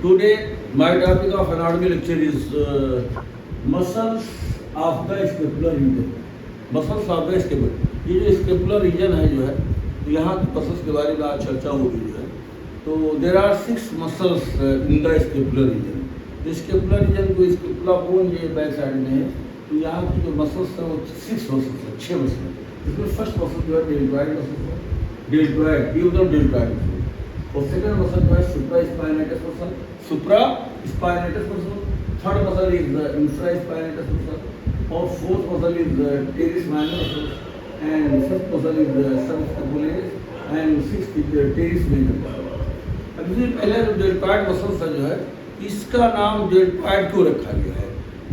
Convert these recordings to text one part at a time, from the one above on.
Today, my topic of anatomy lecture is muscles of the scapular region. Muscles of the scapular. ये जो scapular reason है जो है, तो यहाँ की मसल्स के बारे में आज चर्चा होगी जो है. तो there are 6 muscles in the scapular region. तो स्केपुलर रीजन को स्केपुला बोन ये बैक साइड में है. तो यहाँ की जो मसल्स है वो 6 मसल्स है, 6 मसल. इसमें फर्स्ट मसल जो है डेल्टॉइड मसल है, डेल्टॉइड यूजर डेल्टॉइड मसल. और सेकंड मसल जो है supraspinatus muscle, supraspinatus muscle. Third muscle is infraspinatus muscle. और fourth muscle is teres minor muscle. And fifth muscle is subscapularis and sixth is teres major. अब इसमें पहले जो deltoid muscle था जो है, इसका नाम डेल्टॉइड क्यों रखा गया है?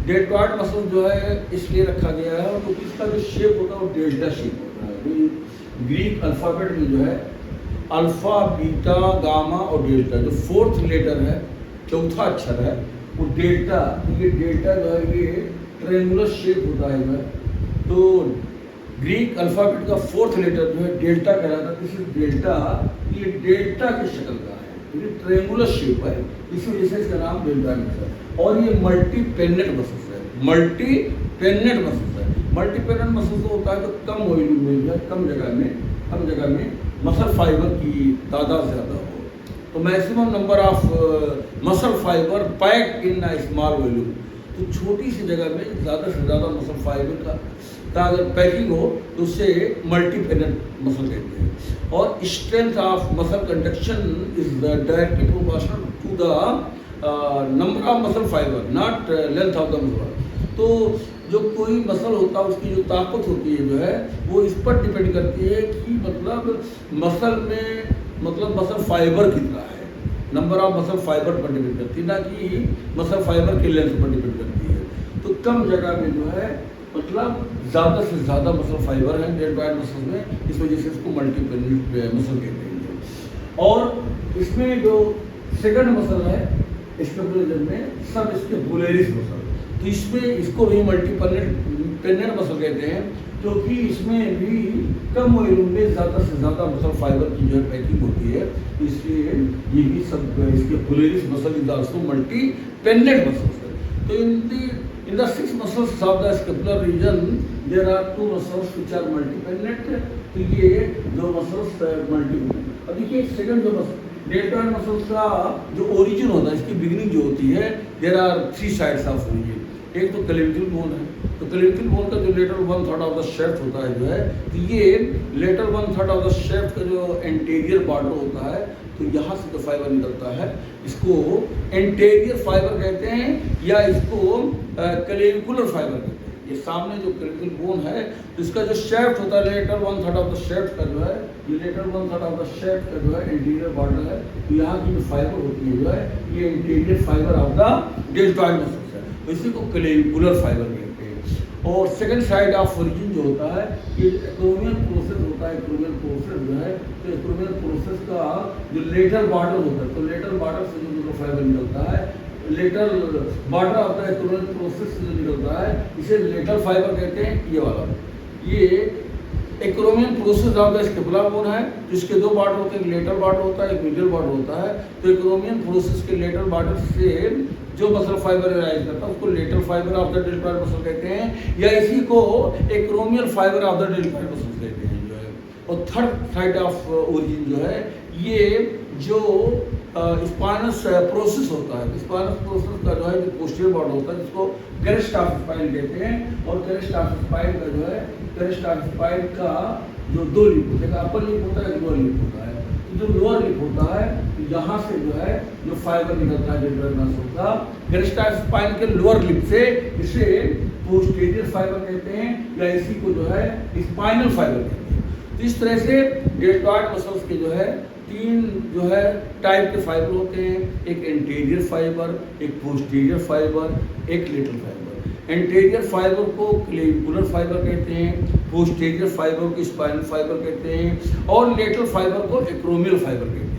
डेल्टॉइड मसल जो है इसलिए रखा गया है क्योंकि इसका जो शेप होता है वो डेल्टा शेप होता है. ग्रीक अल्फाबेट में जो है अल्फा, बीटा, गामा और डेल्टा, जो फोर्थ लेटर है, चौथा अक्षर है, वो डेल्टा. ये डेल्टा जो है ये ट्रायंगुलर शेप होता है. तो ग्रीक अल्फाबेट का फोर्थ लेटर जो है डेल्टा कहलाता है. इसी डेल्टा, ये डेल्टा की शक्ल का है, ये ट्रायंगुलर शेप है, इसी वजह से इसका नाम डेल्टा है. और ये मल्टी पेनेट मसल्स है, मल्टी पेनेट मसल्स है. मल्टी पेनेट मसल्स होता है तो कम वॉल्यूम में या कम जगह में मसल फाइबर की तादाद ज़्यादा हो. तो maximum number of muscle fibre packed in a small volume. तो छोटी सी जगह में ज़्यादा से ज़्यादा मसल फाइबर का अगर पैकिंग हो तो उससे मल्टी पेनेट मसल कहते हैं. और strength of muscle conduction is directly proportional to the number of muscle fibre, not length of the muscle. तो जो कोई मसल होता है उसकी जो ताकत होती है जो है वो इस पर डिपेंड करती है कि मतलब मसल में मतलब मसल फाइबर कितना है. नंबर ऑफ मसल फाइबर पर डिपेंड करती है, ना कि मसल फाइबर की लेंथ पर डिपेंड करती है. तो कम जगह में जो है मतलब ज़्यादा से ज़्यादा मसल फाइबर हैं डेल्टॉइड मसल में, इस वजह से इसको मल्टी पेनेट मसल कहते हैं. और इसमें जो सेकंड मसल है स्केपुलर रीजन में सबस्कैपुलरिस मसल, तो इसमें इसको भी मल्टी पेनेट मसल कहते हैं क्योंकि इसमें भी कम वॉल्यूम में ज़्यादा से ज़्यादा मसल फाइबर की जो है पैकिंग होती है. इसलिए ये भी subscapularis muscle is also multipennate muscles है. तो in the 6 muscles of the scapular region there are 2 muscles which are multipennet. तो ये 2 muscles multipennet. अब देखिए सेकंड जो डेल्टॉइड मसल्स का जो ओरिजिन होता है, इसकी बिगिनिंग जो होती है, there are 3 sides of origin. एक तो क्लेविकल बोन है. तो क्लेविकल बोन का जो लेटर 1/3 ऑफ द शेफ्ट होता है जो है, तो ये लेटर 1/3 ऑफ द शेफ्ट का जो एंटीरियर बॉर्डर होता है, तो यहाँ से जो फाइबर निकलता है इसको एंटीरियर फाइबर कहते हैं या इसको क्लेविकुलर फाइबर कहते हैं. ये सामने जो क्लेविकल बोन है तो इसका जो शेफ्ट होता है लेटर 1/3 ऑफ द शेफ्ट का जो है, ये लेटर 1/3 ऑफ द शेफ्ट का जो है एंटीरियर बॉर्डर है. तो यहाँ की जो फाइबर होती है जो है ये anterior fibre of the deltoid muscles है, तो इसी को क्लेविकुलर फाइबर कहते हैं. और सेकंड साइड ऑफ ओरिजिन जो होता है ये एक्रोमियल प्रोसेस होता है. एक्रोमियल प्रोसेस जो है, तो एक्रोमियल प्रोसेस का जो लेटर बॉर्डर होता है, तो लेटर बॉर्डर से जो फाइबर निकलता है, लेटर बॉर्डर होता है एक्रोमियल प्रोसेस से जो निकलता है, इसे लेटर फाइबर कहते हैं. ये वाला ये acromial process of the scapular bone है, जिसके 2 बॉर्डर होते हैं, एक लेटर बॉर्डर होता है, एक मीडियल बॉर्डर होता है. तो एक्रोमियल प्रोसेस के लेटर बॉर्डर से जो मसल फाइबर राइज करता है उसको lateral fibre of the deltoid muscle कहते हैं, या इसी को acromial fibre of the deltoid muscle कहते हैं जो है. और थर्ड साइड ऑफ ओरिजिन जो है ये जो स्पाइनस प्रोसेस होता है, स्पाइनस प्रोसेस का जो है जो पोस्टीरियर बॉर्डर होता है जिसको क्रेस्ट ऑफ स्पाइन कहते हैं. और क्रेस्ट ऑफ स्पाइन का जो है, क्रेस्ट ऑफ स्पाइन का जो 2 लिप होते हैं, अपर लिप होता है, लोअर लिप होता है. जो लोअर लिप होता है यहाँ से जो है जो फाइबर निकलता है डेल्टॉइड मसल का क्रेस्ट ऑफ स्पाइन के लोअर लिप से, इसे पोस्टीरियर फाइबर कहते हैं या इसी को जो है स्पाइनल फाइबर कहते हैं. तो इस तरह से डेल्टॉइड मसल्स के जो है 3 जो है टाइप के फाइबर होते हैं. एक एंटीरियर फाइबर, एक पोस्टीरियर फाइबर, एक लेटरल फाइबर. एंटीरियर फाइबर को क्लेविकुलर फाइबर कहते हैं, पोस्टीरियर फाइबर को स्पाइनल फाइबर कहते हैं, और लेटरल फाइबर को एक्रोमियल फाइबर कहते हैं.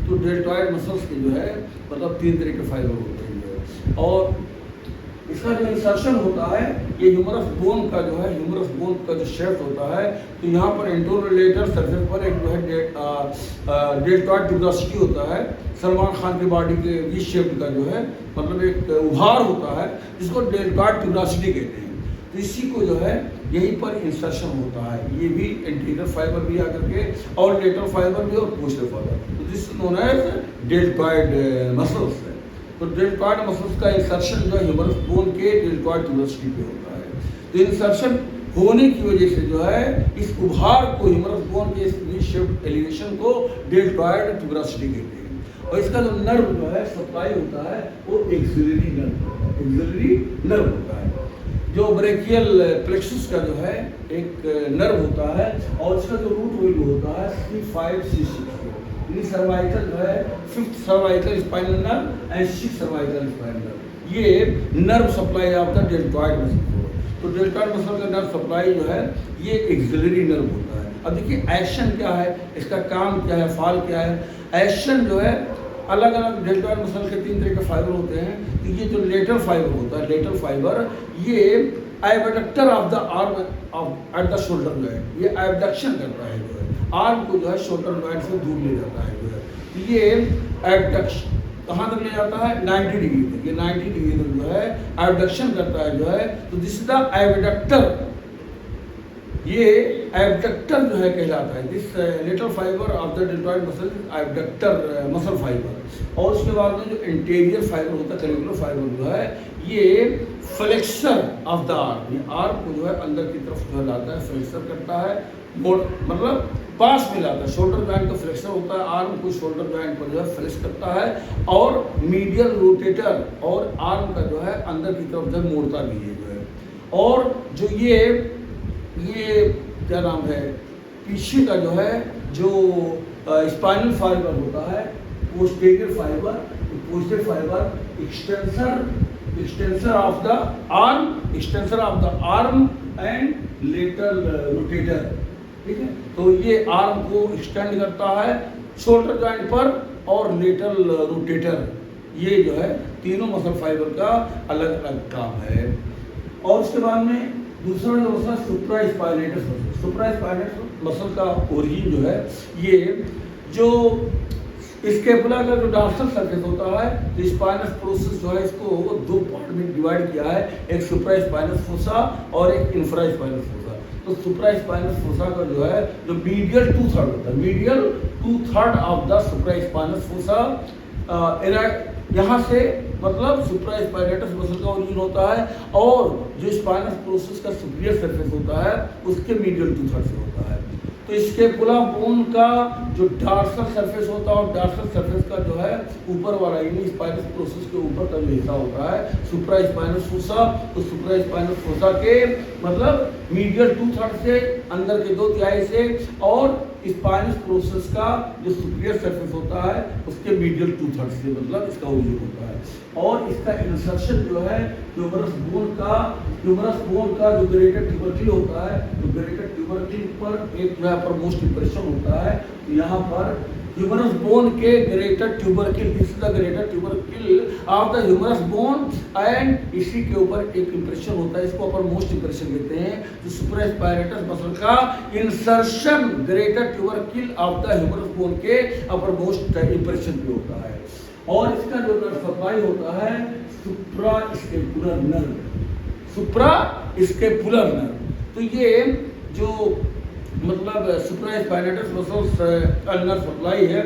तो डेल्टॉइड मसल्स के जो है मतलब 3 तरह के फाइबर होते हैं. और इसका जो इंसर्शन होता है ये ह्यूमरस बोन का जो है, ह्यूमरस बोन का जो शेफ्ट होता है, तो यहाँ पर एंटोरियर सर्फेस पर एक जो है डेल्टॉइड ट्यूबरॉसिटी होता है, सलमान खान की बॉडी के वी शेप का जो है मतलब एक उभार होता है जिसको डेल्टॉइड ट्यूबरसिटी कहते हैं। तो इसी को जो है यहीं पर इंसर्शन होता है। ये भी एंटीरियर फाइबर भी आकर के और लेटरल फाइबर भी और पोस्टीरियर फाइबर, तो this known as deltoid muscles है। तो डेल्टॉइड मसल्स का इंसर्शन जो है ह्यूमरस बोन के डेल्टॉइड ट्यूबरसिटी पे होता है। तो इंसर्शन होने की वजह से जो है इस उभार को ह्यूमरस बोन के इस वी शेप्ड एलिवेशन को डेल्टॉइड ट्यूबरसिटी कहते हैं। और इसका जो नर्व जो है सप्लाई होता है वो एक्सिलरी नर्व होता है। जो ब्रेकियल प्लेक्सस का जो है एक नर्व होता है और इसका जो रूट वेल्यू होता है C5 C6। सर्वाइकल जो है 5th cervical spinal nerve and 6th cervical spinal nerve, ये nerve supply of the deltoid muscle. तो डेल्टॉइड मसल का नर्व सप्लाई जो है ये एक्सिलरी नर्व होता है। अब देखिए एक्शन क्या है, इसका काम क्या है, फॉल क्या है। एक्शन जो है अलग अलग डेल्टॉइड मसल के 3 तरह के फाइबर होते हैं। तो ये जो लेटरल फाइबर होता है, लेटरल फाइबर ये abductor of the arm of at the shoulder joint, ये एबडक्शन करता है जो है आर्म को जो है शोल्डर जॉइंट से दूर ले जाता है जो है। ये एबडक्शन कहाँ तक ले जाता है 90 डिग्री तक, ये 90 डिग्री तक जो है एबडक्शन करता है जो है। तो दिस इज द एबडक्टर, ये एबडक्टर जो है कहलाता है। This lateral fibre of the deltoid muscle abductor muscle fibre. और उसके बाद में जो इंटीरियर फाइबर होता है कैलिकुलर फाइबर जो है ये फ्लेक्सर ऑफ द आर्म, ये आर्म को जो है अंदर की तरफ जो है लाता है, फ्लेक्सर करता है, मतलब पास में लाता है। शोल्डर जॉइंट का फ्लेक्सर होता है, आर्म को शोल्डर जॉइंट पर जो है फ्लेक्स करता है और मीडियल रोटेटर और आर्म का जो है अंदर की तरफ जो है मोड़ता भी है जो है। और जो ये क्या नाम है पीछे का जो है जो स्पाइनल फाइबर होता है posterior fibre, posterior fibre extensor of the arm and lateral rotator, ठीक है। तो ये आर्म को एक्सटेंड करता है शोल्डर जॉइंट पर और लेटरल रोटेटर, ये जो है तीनों मसल फाइबर का अलग अलग काम है। और उसके बाद में दूसरा जो muscle supraspinatus muscle, supraspinatus muscle का ओरिजिन जो है ये जो स्केपुला का जो डॉर्सल सरफेस होता है, तो स्पाइनस प्रोसेस जो है इसको 2 पार्ट में डिवाइड किया है, एक सुप्रास्पाइनस फोसा और एक इंफ्रास्पाइनस फोसा। तो सुप्रास्पाइनस फोसा का जो है जो मीडियल 2/3 होता है, मीडियल 2/3 ऑफ द सुप्रास्पाइनस फोसा यहाँ से मतलब सुप्रास्पाइनेटस मसल का ओरिजिन होता है। और जो स्पाइनस प्रोसेस का सुपीरियर सरफेस होता है उसके मीडियल 2/3 से होता है। तो स्केपुला बोन का जो डॉर्सल सरफेस होता है और डॉर्सल सरफेस का जो है ऊपर वाला यानी स्पाइनस प्रोसेस के ऊपर का जो हिस्सा होता है सुप्रास्पाइनस फोसा। तो सुप्रास्पाइनस फोसा के मतलब मीडियल 2/3 से अंदर के 2/3 से और स्पाइनस प्रोसेस का जो सुपीरियर सरफेस होता है उसके मीडियल 2/3 से मतलब इसका ओरिजिन होता है। और इसका इंसर्शन जो है ह्यूमरस बोन का जो ग्रेटर ट्यूबरकिल होता है, तो ग्रेटर ट्यूबरकिल पर एक जो है पर मोस्ट इंप्रेशन होता है। तो यहाँ पर ह्यूमरस बोन के greater tubercle, this is the greater tubercle of the humerus bone and इसी के ऊपर एक इंप्रेशन होता है, इसको अपर मोस्ट इंप्रेशन कहते हैं। तो सुप्रास्पाइनेटस मसल का insertion greater tubercle of the humerus bone के अपर मोस्ट इंप्रेशन पे होता है। और इसका जो ब्लड सप्लाई होता है सुप्रास्केपुलर नर्व, सुप्रास्केपुलर नर्व। तो ये जो मतलब सुप्रास्पाइनेटस मसल का नर्व सप्लाई है,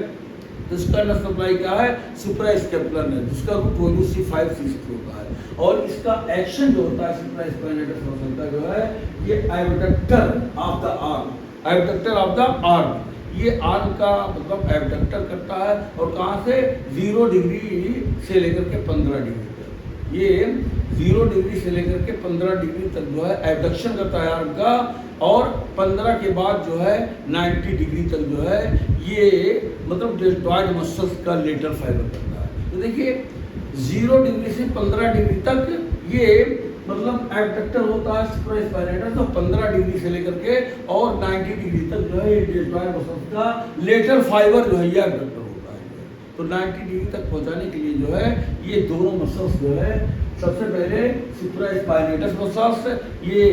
तो इसका नर्व सप्लाई क्या है सुप्रास्केपुलर नर्व, जिसका रूट वैल्यू C5 C6 होता है। और इसका एक्शन जो होता है सुप्रास्पाइनेटस मसल का जो है ये एबडक्टर ऑफ द आर्म, ये आर्म का मतलब एबडक्टर करता है। और कहाँ से 0 डिग्री से लेकर के 15 डिग्री तक, ये 0 डिग्री से लेकर के 15 डिग्री तक जो है एबडक्शन करता है आर्म का। और 15 के बाद जो है 90 डिग्री तक जो है ये मतलब डेल्टॉइड मसल्स का लेटरल फाइबर करता है। तो देखिए 0 डिग्री से 15 डिग्री तक ये मतलब एबडक्टर होता है सुप्रास्पाइनेटस, तो 15 डिग्री से लेकर के और 90 डिग्री तक जो है ये डेल्टॉइड मसल्स का लेटरल फाइबर जो है ये एबडक्टर होता है। तो 90 डिग्री तक पहुंचाने के लिए जो है ये दोनों मसल्स जो है सबसे पहले सुप्रास्पाइनेटस मसल्स ये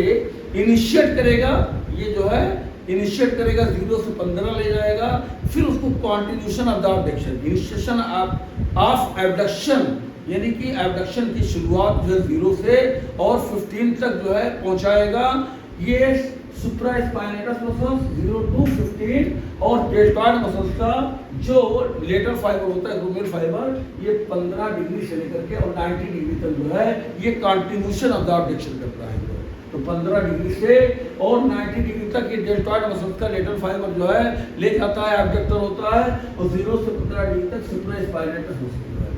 इनिशिएट करेगा, ये जो है इनिशिएट करेगा 0 से 15 ले जाएगा, फिर उसको continuation of the abduction, initiation of abduction यानी कि एबडक्शन की शुरुआत जो है 0 से और 15 तक जो है पहुंचाएगा। ये सुप्रास्पाइनेटस मसल्स 0 to 15 और डेल्टॉइड मसल्स का जो लेटरल फाइबर होता है ग्लोमेरुलर फाइबर, ये 15 डिग्री से लेकर के और 90 डिग्री तक जो है ये कॉन्टिन्यूशन ऑफ द एबडक्शन करता है। तो 15 डिग्री से और 90 डिग्री तक ये डेल्टॉइड मसल्स का लेटरल फाइबर जो है ले जाता है, एबडक्टर होता है, और 0 से 15 डिग्री तक सुप्रास्पाइनेटस मसल जो है।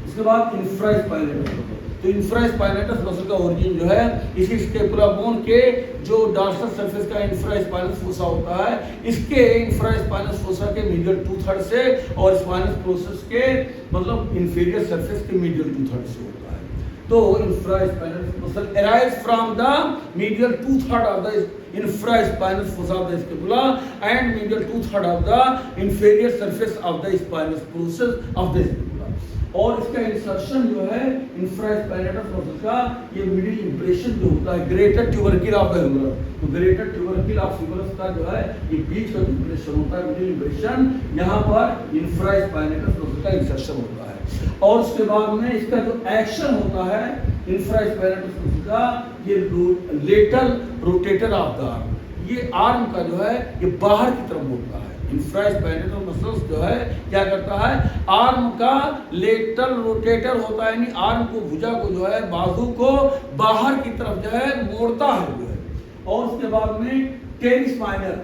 उसके बाद इंफ्रास्पाइनेटस मसल, तो इंफ्रास्पाइनेटस मसल का ओरिजिन जो है इसी स्कैपुला बोन के जो डॉर्सल सरफेस का इंफ्रास्पाइनस फोसा होता है, इसके इंफ्रास्पाइनस फोसा के मीडियल 2/3 से और स्पाइनस प्रोसेस के मतलब इंफीरियर सरफेस के मीडियल 2/3 से होता है। तो infraspinous muscle arise from the medial 2/3 of the infraspinous fossa of the scapula and medial 2/3 of the inferior surface of the spinous process of the scapula। और इसका insertion जो है इंफ्रास्पाइनेटस मसल का ये मिडिल इंप्रेशन जो होता है greater tubercle of the humerus, तो ग्रेटर ट्यूबरकिल ऑफ ह्यूमरस का जो है ये बीच का इंप्रेशन होता है, मिडिल इंप्रेशन, यहाँ पर इंफ्रास्पाइनेटस मसल का इंसर्शन होता है। और उसके बाद में इसका जो एक्शन होता है इंफ्रास्पाइनेटस मसल का, ये lateral rotator of the arm, ये आर्म का जो है ये बाहर की तरफ होता है। इंफ्रास्पाइनेटल मसल्स जो है क्या करता है, आर्म का लेटरल रोटेटर होता है, यानी आर्म को, भुजा को जो है, बाजू को बाहर की तरफ जो है मोड़ता है जो है। और उसके बाद में टेरिस माइनर,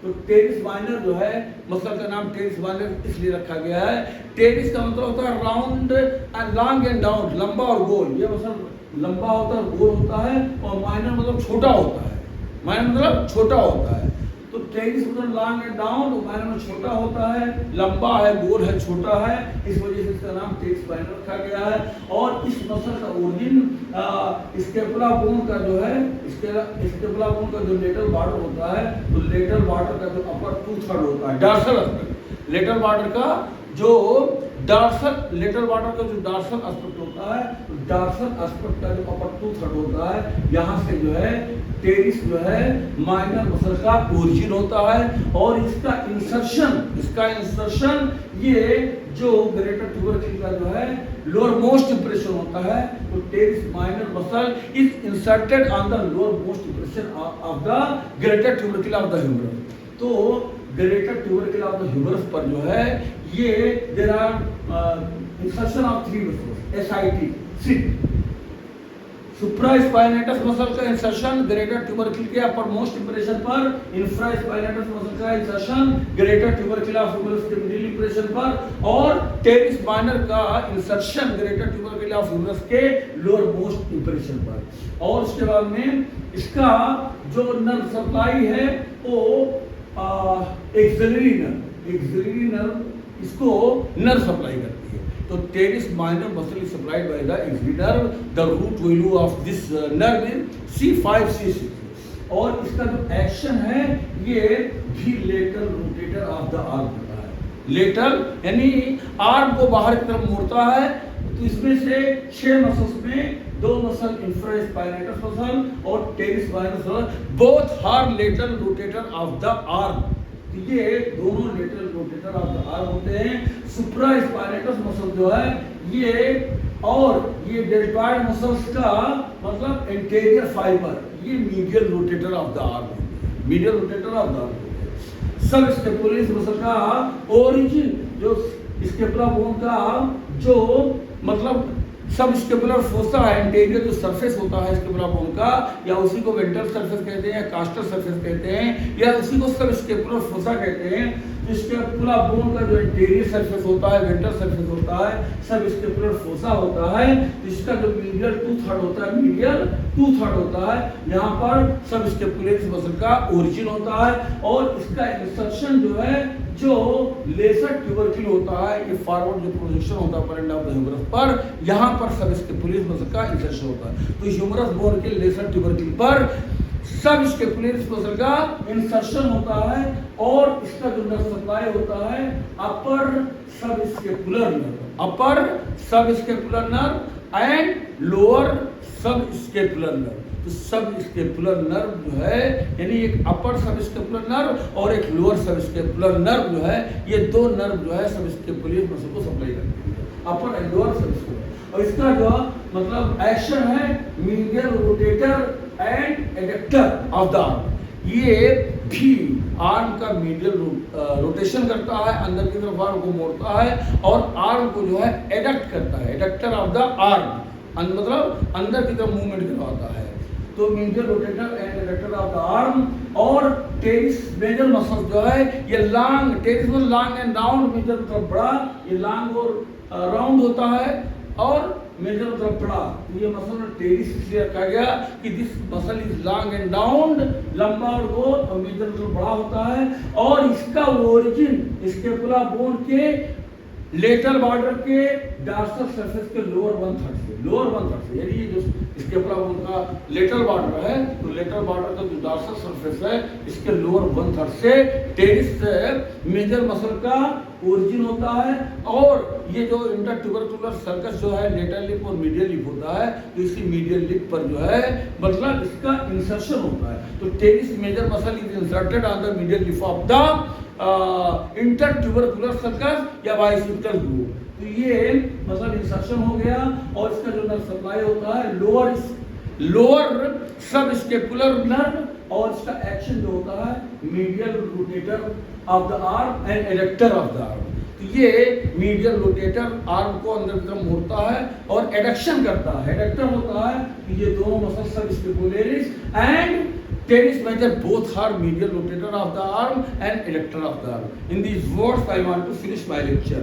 तो टेरिस माइनर जो है मसल का नाम टेरिस माइनर इसलिए रखा गया है। टेरिस का मतलब होता है round and long and down, लंबा और गोल, ये मसल लंबा होता है, गोल होता है, और माइनर मतलब छोटा होता है, माइनर मतलब छोटा होता है। तो टेरिस मतलब लॉन्ग एंड डाउन, माइनर में छोटा होता है, लंबा है, गोल है, छोटा है, इस वजह से इसका नाम टेरिस माइनर रखा गया है। और इस मसल का ओरिजिन स्कैपुला बोन का जो है, स्कैपुला बोन का जो लेटरल बॉर्डर होता है, तो लेटरल बॉर्डर का जो अपर 2/3 होता है, डॉर्सल एस्पेक्ट, लेटरल बॉर्डर का जो डॉर्सल, लेटरल बॉर्डर का जो डॉर्सल एस्पेक्ट होता है, तो डॉर्सल एस्पेक्ट का जो अपर 2/3 होता है, यहाँ से जो है टेरिस जो है माइनर मसल का ओरिजिन होता है। और इसका इंसर्शन ये जो ग्रेटर ट्यूबरकिल का जो है लोअर मोस्ट इंप्रेशन होता है, तो teres minor muscle is inserted on the lowermost impression of the greater tubercle of the humerus. तो greater tubercle of the humerus पर जो है ये there are insertion of 3 muscles, SIT, SIT, supraspinatus muscle का insertion greater tubercle के uppermost impression पर, infraspinatus muscle का insertion greater tubercle of humerus के मिडिल इंप्रेशन पर, और टेरिस माइनर का insertion greater tubercle of humerus के lower most impression पर। और उसके बाद में इसका जो नर्व सप्लाई है वो एक्सिलरी नर्व इसको नर्व सप्लाई करती है। तो teres minor muscle is supplied by the axillary nerve, the root value of this nerve is C5 C6। और इसका जो एक्शन है ये भी lateral rotator of the arm होता है। लेटरल यानी आर्म को बाहर की तरफ मोड़ता है। तो इसमें से 6 मसल्स में 2 मसल इंफ्रास्पाइनेटस मसल और teres minor muscle both are lateral rotator of the arm, ये दोनों lateral rotator of the arm होते हैं। सुप्रास्पाइनेटस मसल जो है ये, और ये डेल्टॉइड मसल्स का मतलब एंटीरियर फाइबर, ये medial rotator of the arm, medial rotator of the arm. सब स्कैपुलस मसल का ओरिजिन जो स्कैपुला बोन का जो मतलब सब स्कैपुलर फोसा है, एंटीरियर जो सरफेस होता है स्कैपुला बोन का, या उसी को वेंट्रल सरफेस कहते हैं या कास्टर सरफेस कहते हैं, या उसी को सब स्कैपुलर फोसा कहते हैं। तो स्कैपुला बोन का जो एंटीरियर सरफेस होता है, वेंट्रल सरफेस होता है, सब स्कैपुलर फोसा होता है। इसका जो मीडियल 2/3 होता है, मीडियल 2/3 होता है, यहाँ पर सब स्कैपुलस मसल का ओरिजिन होता है। और इसका इंसर्शन जो है जो लेसर ट्यूबरकिल होता है, ये फॉरवर्ड जो प्रोजेक्शन होता है पर एंड ऑफ द ह्यूमरस पर, यहाँ पर सब स्कैपुलस मसल का इंसर्शन होता है। तो ह्यूमरस बोन के लेसर ट्यूबरकिल पर सब स्कैपुलस मसल का इंसर्शन होता है। और इसका जो नर्व सप्लाई होता है अपर सब स्कैपुलर नर्व एंड लोअर सब स्कैपुलर नर्व। तो सब स्केपुलर नर्व जो है, यानी एक अपर सब स्केपुलर नर्व और एक लोअर सब स्केपुलर नर्व जो है, ये दो नर्व जो है सब स्केपुलर मसल को सप्लाई करती है, अपर एंड लोअर सब स्केपुलर। और इसका जो मतलब एक्शन है medial rotator and adductor of the arm. ये भी आर्म का मीडियल रोटेशन करता है, अंदर की तरफ आर्म को मोड़ता है और आर्म को जो है एडक्ट करता है, एडक्टर ऑफ द आर्म, मतलब अंदर की तरफ मूवमेंट करवाता है। तो medial rotator and adductor of the arm. और टेरिस मेजर मसल जो है ये लॉन्ग, टेरिस में लॉन्ग एंड राउंड, मेजर मतलब बड़ा, ये लॉन्ग और राउंड होता है और मेजर मतलब बड़ा। तो ये मसल टेरिस इसलिए रखा गया कि this muscle is long and round, लंबा और गोल, और मेजर मतलब बड़ा होता है। और इसका ओरिजिन स्केपुला बोन के लेटरल बॉर्डर के डॉर्सल सरफेस के लोअर 1/3 से, लोअर 1/3 से, यानी ये जो स्केपुला बोन का लेटरल बॉर्डर है, तो लेटरल बॉर्डर का जो डॉर्सल सरफेस है इसके लोअर 1/3 से टेरिस मेजर मसल का ओरिजिन होता है। और ये जो इंटरट्यूबरकुलर सर्कस जो है लेटरल लिप और मीडियल लिप होता है, तो इसी मीडियल लिप पर जो है मतलब इसका इंसर्शन होता है। तो teres major muscle is inserted on the medial lip of the intertubercular sulcus या बाइसेप्टल ग्रूव। तो ये मतलब इंसर्शन हो गया और इसका जो नर्व सप्लाई होता है लोअर सब स्केपुलर नर्व, और इसका एक्शन जो होता है medial rotator of the arm and adductor of the arm. तो ये मीडियल रोटेटर आर्म को अंदर की तरफ मोड़ता है और एडक्शन करता है, एडक्टर होता है। तो ये दोनों मसल सब स्केपुलरिस and teres major both are medial rotator of the arm and adductor of the arm. In these words I want to finish my lecture.